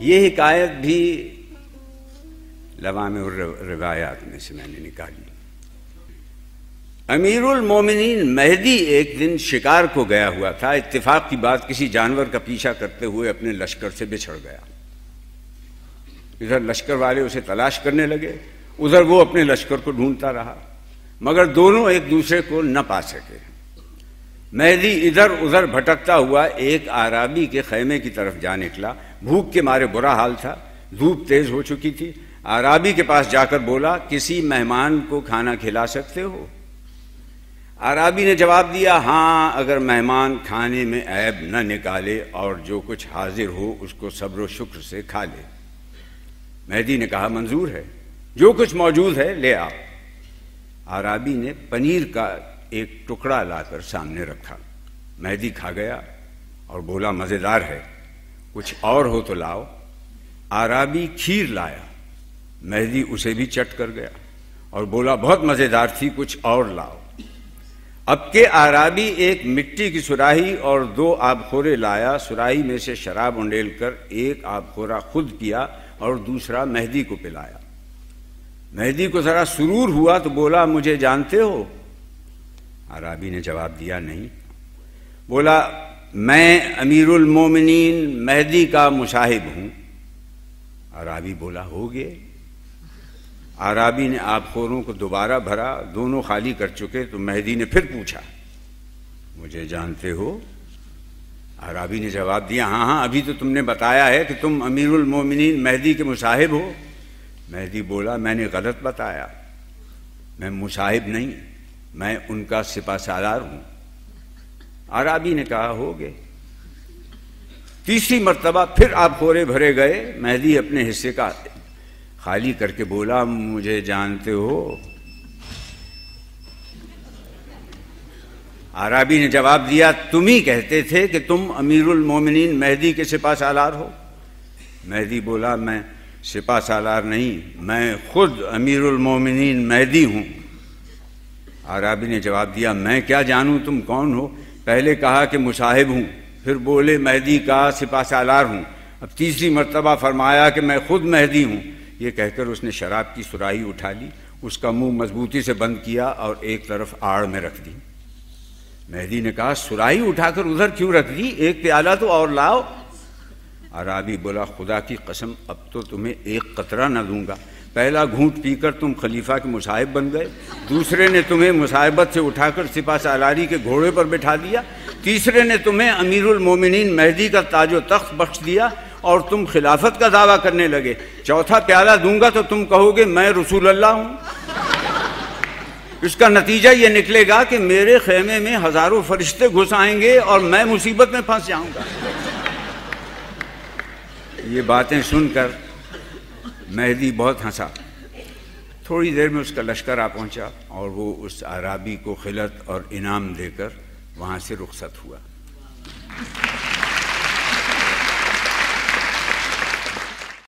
یہ حکایت بھی لوامع الروایات میں سے میں نے نکالی۔ امیر المومنین مہدی ایک دن شکار کو گیا ہوا تھا، اتفاق کی بات کسی جانور کا پیچھا کرتے ہوئے اپنے لشکر سے بچھڑ گیا۔ ادھر لشکر والے اسے تلاش کرنے لگے، ادھر وہ اپنے لشکر کو ڈھونڈتا رہا، مگر دونوں ایک دوسرے کو نہ پا سکے۔ مہدی ادھر ادھر بھٹکتا ہوا ایک اعرابی کے خیمے کی طرف جا نکلا۔ بھوک کے مارے برا حال تھا، دھوپ تیز ہو چکی تھی۔ اعرابی کے پاس جا کر بولا، کسی مہمان کو کھانا کھلا سکتے ہو؟ اعرابی نے جواب دیا، ہاں، اگر مہمان کھانے میں عیب نہ نکالے اور جو کچھ حاضر ہو اس کو صبر و شکر سے کھا لے۔ مہدی نے کہا، منظور ہے، جو کچھ موجود ہے لے آؤ۔ اعرابی نے پنیر کا ایک ٹکڑا لا کر سامنے رکھا۔ مہدی کھا گیا اور بولا، مزیدار ہے، کچھ اور ہو تو لاؤ۔ اعرابی کھیر لایا، مہدی اسے بھی چٹ کر گیا اور بولا، بہت مزیدار تھی، کچھ اور لاؤ۔ اب کہ اعرابی ایک مٹی کی سراہی اور 2 آبخورے لایا، سراہی میں سے شراب انڈیل کر ایک آبخورا خود پیا اور دوسرا مہدی کو پلایا۔ مہدی کو ذرا سرور ہوا تو بولا، مجھے جانتے ہو؟ اعرابی نے جواب دیا، نہیں۔ بولا، میں امیر المومنین مہدی کا مصاحب ہوں۔ اعرابی بولا، ہو گئے۔ اعرابی نے آبخوروں کو دوبارہ بھرا، دونوں خالی کر چکے تو مہدی نے پھر پوچھا، مجھے جانتے ہو؟ اعرابی نے جواب دیا، ہاں ہاں، ابھی تو تم نے بتایا ہے کہ تم امیر المومنین مہدی کے مصاحب ہو۔ مہدی بولا، میں نے غلط بتایا، میں مصاحب نہیں، میں ان کا سپہ سالار ہوں۔ اعرابی نے کہا، ہو گئے۔ تیسری مرتبہ پھر آبخورے بھرے گئے۔ مہدی اپنے حصے کا خالی کر کے بولا، مجھے جانتے ہو؟ اعرابی نے جواب دیا، تم ہی کہتے تھے کہ تم امیر المومنین مہدی کے سپہ سالار ہو۔ مہدی بولا، میں سپہ سالار نہیں، میں خود امیر المومنین مہدی ہوں۔ اعرابی نے جواب دیا، میں کیا جانوں تم کون ہو؟ پہلے کہا کہ مصاحب ہوں، پھر بولے مہدی کا سپہ سالار ہوں، اب تیسری مرتبہ فرمایا کہ میں خود مہدی ہوں۔ یہ کہہ کر اس نے شراب کی سراہی اٹھا لی، اس کا منہ مضبوطی سے بند کیا اور ایک طرف آڑ میں رکھ دی۔ مہدی نے کہا، سراہی اٹھا کر ادھر کیوں رکھ دی؟ ایک پیالہ تو اور لاؤ۔ اعرابی بولا، خدا کی قسم، اب تو تمہیں ایک قطرہ نہ دوں گا۔ پہلا گھونٹ پی کر تم خلیفہ کے مصاحب بن گئے، دوسرے نے تمہیں مصاحبت سے اٹھا کر سپہ سالاری کے گھوڑے پر بٹھا دیا، تیسرے نے تمہیں امیر المومنین مہدی کا تاج و تخت بخش دیا اور تم خلافت کا دعویٰ کرنے لگے۔ چوتھا پیالہ دوں گا تو تم کہو گے میں رسول اللہ ہوں۔ اس کا نتیجہ یہ نکلے گا کہ میرے خیمے میں ہزاروں فرشتے گھس آئیں گے اور میں مصیبت میں پھنس جاؤں گا۔ یہ باتیں سن کر مہدی بہت ہنسا۔ تھوڑی دیر میں اس کا لشکر آ پہنچا اور وہ اس اعرابی کو خلعت اور انعام دے کر وہاں سے رخصت ہوا۔